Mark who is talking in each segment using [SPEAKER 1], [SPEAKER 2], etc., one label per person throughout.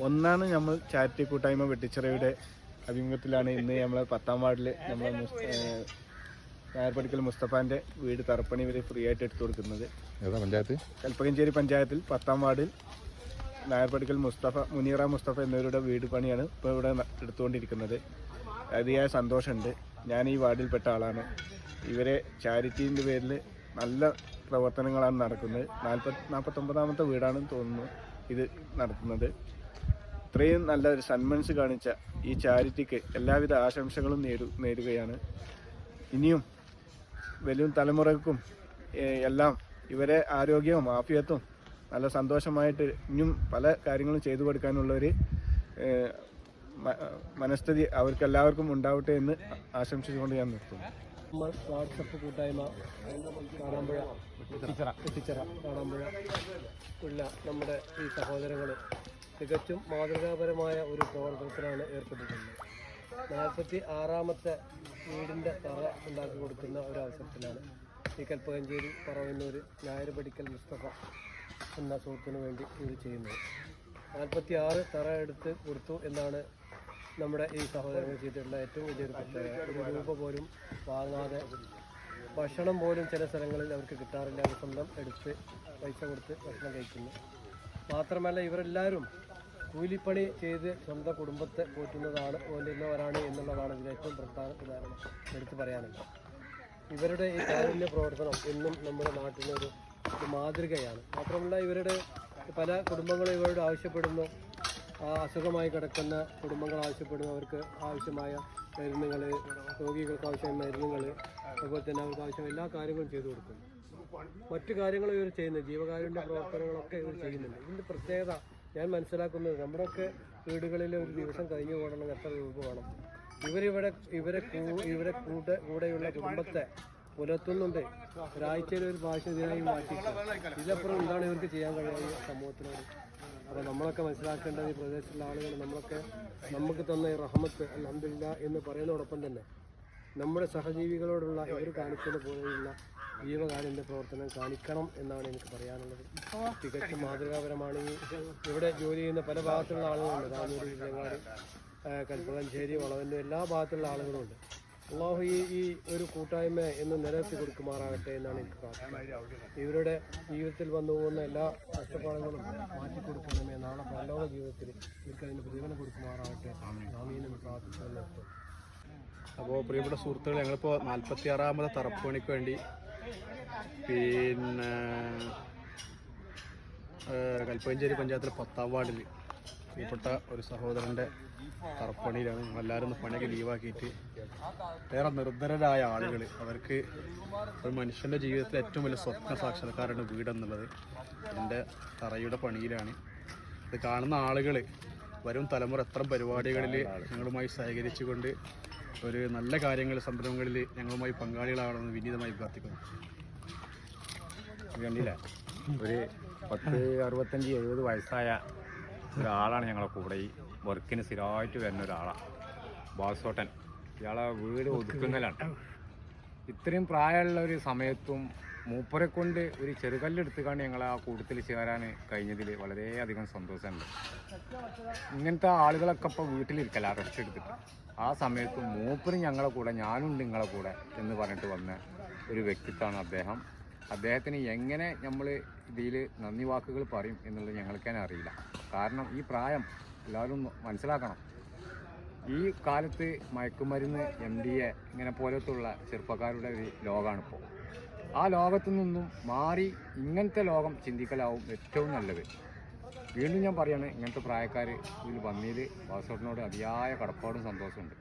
[SPEAKER 1] ഒന്നാണ് നമ്മൾ ചാരിറ്റി കൂട്ടായ്മ വെട്ടിച്ചിറയുടെ അഭിമുഖത്തിലാണ് ഇന്ന് നമ്മളെ 10-ാം വാർഡിൽ നമ്മളെ നായർപടിക്കൽ മുസ്തഫാൻ്റെ വീട് തറപ്പണി ഇവർ ഫ്രീ ആയിട്ട് എടുത്തു കൊടുക്കുന്നത്.
[SPEAKER 2] പഞ്ചായത്ത്
[SPEAKER 1] കൽപ്പകഞ്ചേരി പഞ്ചായത്തിൽ 10-ാം വാർഡിൽ നായർപടിക്കൽ മുനീറ മുസ്തഫ എന്നിവരുടെ വീട് പണിയാണ് ഇപ്പോൾ ഇവിടെ എടുത്തുകൊണ്ടിരിക്കുന്നത്. അതിയായ സന്തോഷമുണ്ട്. ഞാൻ ഈ വാർഡിൽപ്പെട്ട ആളാണ്. ഇവരെ ചാരിറ്റീൻ്റെ പേരിൽ നല്ല പ്രവർത്തനങ്ങളാണ് നടക്കുന്നത്. 49ാമത്തെ വീടാണെന്ന് തോന്നുന്നു ഇത് നടത്തുന്നത്. ഇത്രയും നല്ല ഒരു സന്മനസ് കാണിച്ച ഈ ചാരിറ്റിക്ക് എല്ലാവിധ ആശംസകളും നേരുകയാണ്. ഇനിയും വരും തലമുറക്കും എല്ലാം ഇവരെ ആരോഗ്യവും ആഫിയത്തും നല്ല സന്തോഷമായിട്ട് ഇനിയും പല കാര്യങ്ങളും ചെയ്തു കൊടുക്കാനുള്ളൊരു മനസ്ഥിതി അവർക്കെല്ലാവർക്കും ഉണ്ടാവട്ടെ എന്ന് ആശംസിച്ചുകൊണ്ട് ഞാൻ നിർത്തുന്നു.
[SPEAKER 3] നമ്മൾ വാട്സപ്പ് കൂട്ടായ്മ കാണാമ്പുഴ കാണാമ്പുഴ ഉള്ള നമ്മുടെ ഈ സഹോദരങ്ങൾ തികച്ചും മാതൃകാപരമായ ഒരു പ്രവർത്തനത്തിലാണ് ഏർപ്പെട്ടിട്ടുള്ളത്. 46ാമത്തെ വീടിൻ്റെ തറ ഉണ്ടാക്കി കൊടുക്കുന്ന ഒരവസരത്തിലാണ് ഈ കൽപ്പകഞ്ചേരി പറവന്നൂർ നായർപടിക്കൽ മുസ്തഫ എന്ന സുഹൃത്തിന് വേണ്ടി ഇത് ചെയ്യുന്നത്. 46 തറ എടുത്ത് കൊടുത്തു എന്നാണ് നമ്മുടെ ഈ സഹോദരങ്ങൾ ചെയ്തിട്ടുള്ള ഏറ്റവും വലിയൊരു പ്രത്യേകത. ഒരു രൂപ പോലും വാങ്ങാതെ ഭക്ഷണം പോലും ചില സ്ഥലങ്ങളിൽ അവർക്ക് കിട്ടാറില്ല. അവർ സ്വന്തം എടുത്ത് പൈസ കൊടുത്ത് ഭക്ഷണം കഴിക്കുന്നു. മാത്രമല്ല ഇവരെല്ലാവരും കൂലിപ്പണി ചെയ്ത് സ്വന്തം കുടുംബത്തെ പോറ്റുന്നവരാണ് എന്നുള്ളതാണ് ഇതിൽ ഏറ്റവും പ്രധാനം എടുത്തു പറയാനുള്ളത്. ഇവരുടെ ഈ കാരുണ്യ പ്രവർത്തനം എന്നും നമ്മുടെ നാട്ടിലൊരു മാതൃകയാണ്. മാത്രമല്ല ഇവരുടെ പല കുടുംബങ്ങളും ഇവരോട് ആവശ്യപ്പെടുന്നു. അസുഖമായി കിടക്കുന്ന കുടുംബങ്ങൾ ആവശ്യപ്പെടുന്നു. അവർക്ക് ആവശ്യമായ മരുന്നുകൾ, രോഗികൾക്ക് ആവശ്യമായ മരുന്നുകൾ, അതുപോലെ തന്നെ അവർക്ക് ആവശ്യമായ എല്ലാ കാര്യങ്ങളും ചെയ്തു കൊടുക്കുന്നു. മറ്റു കാര്യങ്ങളും ഇവർ ചെയ്യുന്നു. ജീവകാരുണ്യ പ്രവർത്തനങ്ങളൊക്കെ ഇവർ ചെയ്യുന്നുണ്ട്. ഇതിൻ്റെ പ്രത്യേകത ഞാൻ മനസ്സിലാക്കുന്നത്, നമ്മുടെയൊക്കെ വീടുകളിൽ ഒരു ദിവസം കഴിഞ്ഞു പോകണമെങ്കിൽ എത്ര രൂപ വേണം? ഇവരെ കൂടെയുള്ള കുടുംബത്തെ പുലർത്തുന്നുണ്ട്. ഒരാഴ്ചയിൽ ഒരു പ്രാവശ്യം ഇതിനായി മാറ്റി. ഇതിലപ്പുറം എന്താണ് ഇവർക്ക് ചെയ്യാൻ കഴിയുക സമൂഹത്തിനോട്? അപ്പോൾ നമ്മളൊക്കെ മനസ്സിലാക്കേണ്ടത് ഈ പ്രദേശത്തുള്ള ആളുകൾ നമുക്ക് തന്ന ഈ റഹ്മത്ത് അൽഹംദുലില്ലാ എന്ന് പറയുന്നതോടൊപ്പം തന്നെ നമ്മുടെ സഹജീവികളോടുള്ള ഇവർ കാണിക്കുന്ന പോലെയുള്ള ജീവകാരുണ്യ പ്രവർത്തനം കാണിക്കണം എന്നാണ് എനിക്ക് പറയാനുള്ളത്. തികച്ചും മാതൃകാപരമാണ്. ഇവിടെ ജോലി ചെയ്യുന്ന പല ഭാഗത്തുള്ള ആളുകളുണ്ട്. താനൂര്, ഇല്ലങ്ങാട്, കൽപ്പകഞ്ചേരി, വളവന്നൂർ എല്ലാ ഭാഗത്തുള്ള ആളുകളുണ്ട്. അള്ളാഹു ഈ ഒരു കൂട്ടായ്മ എന്ന് നിലനിർത്തി കൊടുക്കുമാറാകട്ടെ എന്നാണ് എനിക്ക് പ്രാർത്ഥിക്കുന്നത്. ഇവരുടെ ജീവിതത്തിൽ വന്നു പോകുന്ന എല്ലാ കഷ്ടപ്പാടുകളും മാറ്റിക്കൊടുക്കണമേ. നാളെ പരലോക ജീവിതത്തിൽ ഇവർക്ക് അതിന് പ്രതിഫലം കൊടുക്കുമാറാകട്ടെ. ആമീൻ പ്രാർത്ഥിച്ചു നിർത്തും.
[SPEAKER 2] അപ്പോൾ പ്രിയപ്പെട്ട സുഹൃത്തുക്കൾ, ഞങ്ങളിപ്പോൾ 46ാമത്തെ തറപ്പണിക്ക് വേണ്ടി പിന്നെ കൽപ്പകഞ്ചേരി പഞ്ചായത്തിലെ 10-ാം വാർഡിൽ പ്രിയപ്പെട്ട ഒരു സഹോദരൻ്റെ തറപ്പണിയിലാണ്. ഞങ്ങളെല്ലാവരും പണിയൊക്കെ ലീവാക്കിയിട്ട് വേറെ നിർധനരായ ആളുകൾ, അവർക്ക് ഒരു മനുഷ്യൻ്റെ ജീവിതത്തിൽ ഏറ്റവും വലിയ സ്വപ്ന സാക്ഷാത്കാരമാണ് വീടെന്നുള്ളത്. എൻ്റെ തറയുടെ പണിയിലാണ്. ഇത് കാണുന്ന ആളുകൾ വരും തലമുറ എത്ര പരിപാടികളിൽ ഞങ്ങളുമായി സഹകരിച്ചുകൊണ്ട് ഒരു നല്ല കാര്യങ്ങൾ, സംരംഭങ്ങളിൽ ഞങ്ങളുമായി പങ്കാളികളാണെന്ന് വിനീതമായി പ്രാർത്ഥിക്കുന്നു.
[SPEAKER 4] കണ്ടില്ല, ഒരു 65-70 വയസ്സായ ഒരാളാണ് ഞങ്ങളെ കൂടെ ഈ വർക്കിന് സ്ഥിരമായിട്ട് വരുന്ന ഒരാളാണ് ബാസോട്ടൻ. ഇയാളെ വീട് ഒതുക്കുന്നലാണ്. ഇത്രയും പ്രായമുള്ള ഒരു സമയത്തും മൂപ്പരെ കൊണ്ട് ഒരു ചെറുകല്ലെടുത്തുകൊണ്ട് ഞങ്ങൾ ആ കൂട്ടത്തിൽ ചേരാൻ കഴിഞ്ഞതിൽ വളരെയധികം സന്തോഷമുണ്ട്. ഇങ്ങനത്തെ ആളുകളൊക്കെ ഇപ്പോൾ വീട്ടിലിരിക്കല റെസ്റ്റ് എടുത്തിട്ട്. ആ സമയത്ത് മൂപ്പരും ഞങ്ങളെ കൂടെ, ഞാനുണ്ട് നിങ്ങളെ കൂടെ എന്ന് പറഞ്ഞിട്ട് വന്ന ഒരു വ്യക്തിത്വമാണ് അദ്ദേഹം. അദ്ദേഹത്തിന് എങ്ങനെ നമ്മൾ ഇതിൽ നന്ദി വാക്കുകൾ പറയും എന്നുള്ളത് ഞങ്ങൾക്ക് തന്നെ അറിയില്ല. കാരണം ഈ പ്രായം എല്ലാവരും മനസ്സിലാക്കണം. ഈ കാലത്ത് മയക്കുമരുന്ന്, MDA ഇങ്ങനെ പോലത്തുള്ള ചെറുപ്പക്കാരുടെ ഒരു ലോകമാണിപ്പോൾ. ആ ലോകത്തു നിന്നും മാറി ഇങ്ങനത്തെ ലോകം ചിന്തിക്കലാവും ഏറ്റവും നല്ലത്. വീണ്ടും ഞാൻ പറയാണ്, ഇങ്ങനത്തെ പ്രായക്കാർ ഇതിൽ വന്നതിൽ വാസോട്ടിനോട് അതിയായ കടപ്പാടും സന്തോഷമുണ്ട്.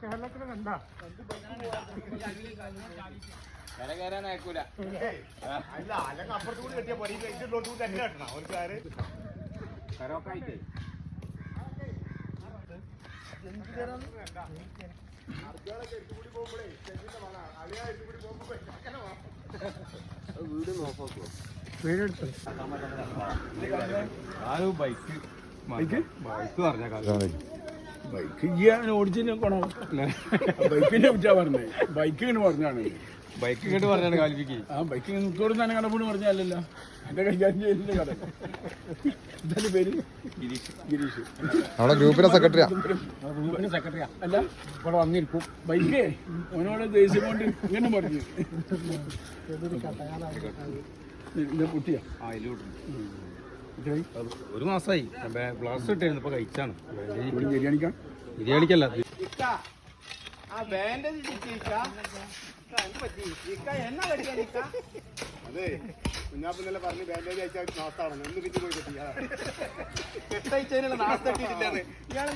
[SPEAKER 3] കേരളത്തിൽ കണ്ട
[SPEAKER 2] അല്ല അല്ലെങ്കിൽ അപ്പുറത്ത് കൂടി കെട്ടിയ പണി ഇതിലോട്ട് കൂടി തന്നെ കെട്ടണം ഒരു കാര്യം
[SPEAKER 5] ബൈക്ക് ചെയ്യാൻ ഓടിച്ചു കൊണോ ബൈക്കിനെ കുറ്റാ പറഞ്ഞേ ബൈക്ക് ഇങ്ങനെ പറഞ്ഞാണ്
[SPEAKER 4] ബൈക്ക് ഇങ്ങോട്ട് പറഞ്ഞാണ് കാലിപ്പിക്ക്
[SPEAKER 5] ആ ബൈക്ക് നിൽക്കോട് തന്നെ കടപ്പൂട് പറഞ്ഞല്ലോ എന്റെ കൈകാര്യം ചെയ്യുന്ന കട എന്തായാലും പേര് ഗിരീഷ്
[SPEAKER 6] നമ്മുടെ ഗ്രൂപ്പിലെ സെക്രട്ടറിയാ
[SPEAKER 5] സെക്രട്ടറിയാ അല്ല ഇവിടെ വന്നിരിക്കും ബൈക്കേ അവനോട് ദേഷ്യം കൊണ്ട് ഇങ്ങനെ പറഞ്ഞു കുട്ടിയാ
[SPEAKER 2] ഒരു മാസമായി ഗ്ലാസ് ഇട്ടായിരുന്നു ഇപ്പൊ കഴിച്ചാണ്
[SPEAKER 5] ബിരിയാണിക്കാം
[SPEAKER 2] ബിരിയാണിക്കല്ല അതെ കുഞ്ഞാപ്പിന്നല്ലേ പറഞ്ഞ് ബാൻഡേജ് അയച്ചാൽ നാസ്താണെന്ന് എന്ന് പിന്നെ പോയി കെട്ടിയാ കെട്ടയച്ചതിനുള്ള നാസ്ത ഇട്ടിട്ടില്ലാന്ന് ഇയാളെ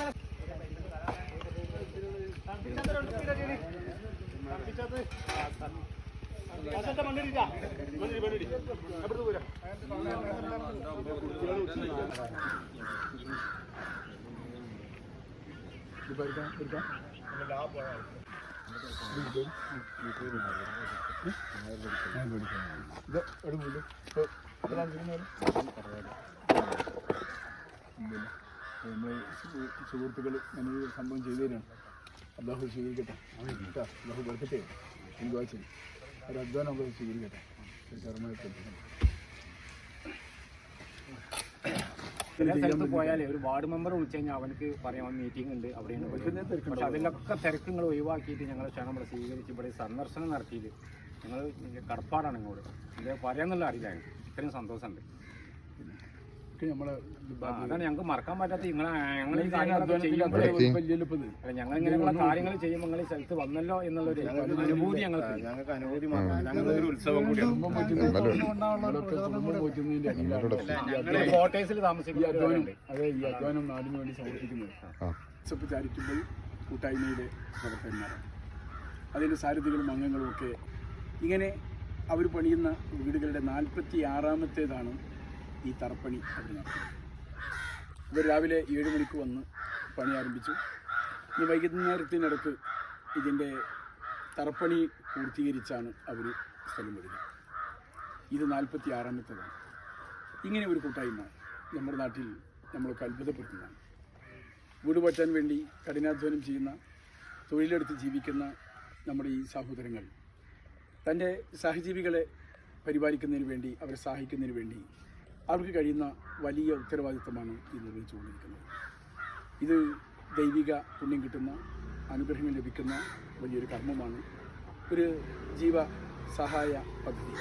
[SPEAKER 5] സുഹൃത്തുക്കൾ ഞാനൊരു സംഭവം ചെയ്തു തരാണ് അള്ളാഹു സ്വീകരിക്കട്ടെ കേട്ടോ അള്ളാഹു കൊടുക്കട്ടെ എനിക്ക് ചെയ്യും ഒരു അധ്വാനം അള്ളാഹു സ്വീകരിക്കട്ടെ ഒരു കർമ്മത്തെ
[SPEAKER 4] ചില സ്ഥലത്ത് പോയാലേ ഒരു വാർഡ് മെമ്പർ വിളിച്ചു കഴിഞ്ഞാൽ അവനക്ക് പറയാൻ മീറ്റിംഗ് ഉണ്ട് അവിടെയാണ് പക്ഷെ അതിലൊക്കെ തിരക്കുകൾ ഒഴിവാക്കിയിട്ട് ഞങ്ങൾ ക്ഷണം ഇവിടെ സ്വീകരിച്ച് ഇവിടെ സന്ദർശനം നടത്തിയിട്ട് ഞങ്ങൾ കടപ്പാടാണ് ഇങ്ങോട്ട് ഇത് പറയാന്നുള്ള അറിയില്ല ഇത്രയും സന്തോഷമുണ്ട്
[SPEAKER 5] നമ്മളെ
[SPEAKER 4] അതാണ് ഞങ്ങൾക്ക് മറക്കാൻ പറ്റാത്ത ഞങ്ങൾ ഈ കാര്യങ്ങളൊക്കെ ചെയ്യുമ്പോൾ ഞങ്ങൾ ഇങ്ങനെയുള്ള കാര്യങ്ങൾ ചെയ്യുമ്പോൾ നിങ്ങൾ ഈ സ്ഥലത്ത് വന്നല്ലോ എന്നുള്ളൊരു അനുഭൂതി ഞങ്ങൾക്ക് അനുഭൂതി ഞങ്ങളൊരു ഉത്സവം കൂടിയാണ് കോട്ടേഴ്സിൽ താമസിക്കുന്നത്
[SPEAKER 5] അതെ ഈ അധ്വാനം നാടിന് വേണ്ടി സമർപ്പിക്കുന്നത് ചാരിറ്റബിൾ കൂട്ടായ്മയുടെ പ്രവർത്തകന്മാരാണ് അതിൻ്റെ സാരഥികളും അംഗങ്ങളും ഒക്കെ ഇങ്ങനെ അവർ പണിയുന്ന വീടുകളുടെ 46ാമത്തേതാണ് ഈ തറപ്പണി അവർ നടത്തുന്നത്. ഇവർ രാവിലെ 7 മണിക്ക് വന്ന് പണി ആരംഭിച്ചു. ഈ വൈകുന്നേരത്തിനിടക്ക് ഇതിൻ്റെ തറപ്പണി പൂർത്തീകരിച്ചാണ് അവർ സ്ഥലം വിടുക. ഇത് 46ാമത്തേതാണ്. ഇങ്ങനെ ഒരു കൂട്ടായ്മ നമ്മുടെ നാട്ടിൽ നമ്മളൊക്കെ അത്ഭുതപ്പെടുത്തുന്നതാണ്. വീട് പറ്റാൻ വേണ്ടി കഠിനാധ്വാനം ചെയ്യുന്ന തൊഴിലെടുത്ത് ജീവിക്കുന്ന നമ്മുടെ ഈ സഹോദരങ്ങൾ തൻ്റെ സഹജീവികളെ പരിപാലിക്കുന്നതിന് വേണ്ടി അവരെ സഹായിക്കുന്നതിന് വേണ്ടി അവർക്ക് കഴിയുന്ന വലിയ ഉത്തരവാദിത്തമാണ് ഈ നിർവഹിച്ചുകൊണ്ടിരിക്കുന്നത്. ഇത് ദൈവിക പുണ്യം കിട്ടുന്ന അനുഗ്രഹങ്ങൾ ലഭിക്കുന്ന വലിയൊരു കർമ്മമാണ്, ഒരു ജീവ സഹായ പദ്ധതി.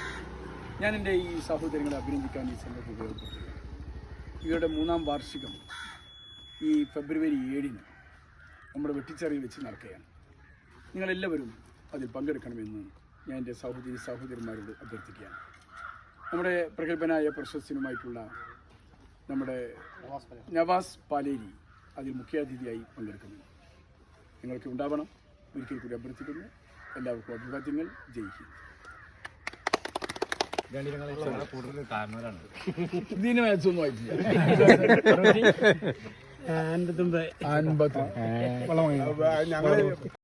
[SPEAKER 5] ഞാൻ എൻ്റെ ഈ സഹോദരങ്ങളെ അഭിനന്ദിക്കാൻ ഈ സന്ദർഭം ഉപയോഗപ്പെടുത്തുക. ഇവരുടെ 3ാം വാർഷികം ഈ ഫെബ്രുവരി 7-ന് നമ്മുടെ വെട്ടിച്ചെറിയിൽ വെച്ച് നടക്കുകയാണ്. നിങ്ങളെല്ലാവരും അതിൽ പങ്കെടുക്കണമെന്ന് ഞാൻ എൻ്റെ സഹോദരന്മാരോട് അഭ്യർത്ഥിക്കുകയാണ്. നമ്മുടെ പ്രഗത്ഭനായ പ്രശസ്തനുമായിട്ടുള്ള നമ്മുടെ നവാസ് പാലേരി അതിൽ മുഖ്യാതിഥിയായി പങ്കെടുക്കുന്നു. നിങ്ങൾക്ക് ഉണ്ടാവണം ഒരിക്കൽ കൂടി അഭ്യർത്ഥിക്കുന്നു. എല്ലാവർക്കും അഭിവാദ്യങ്ങൾ. ജയ് ഹിന്ദ്. ഇതിന് മാച്ചൊന്നും ആയിട്ടില്ല. 50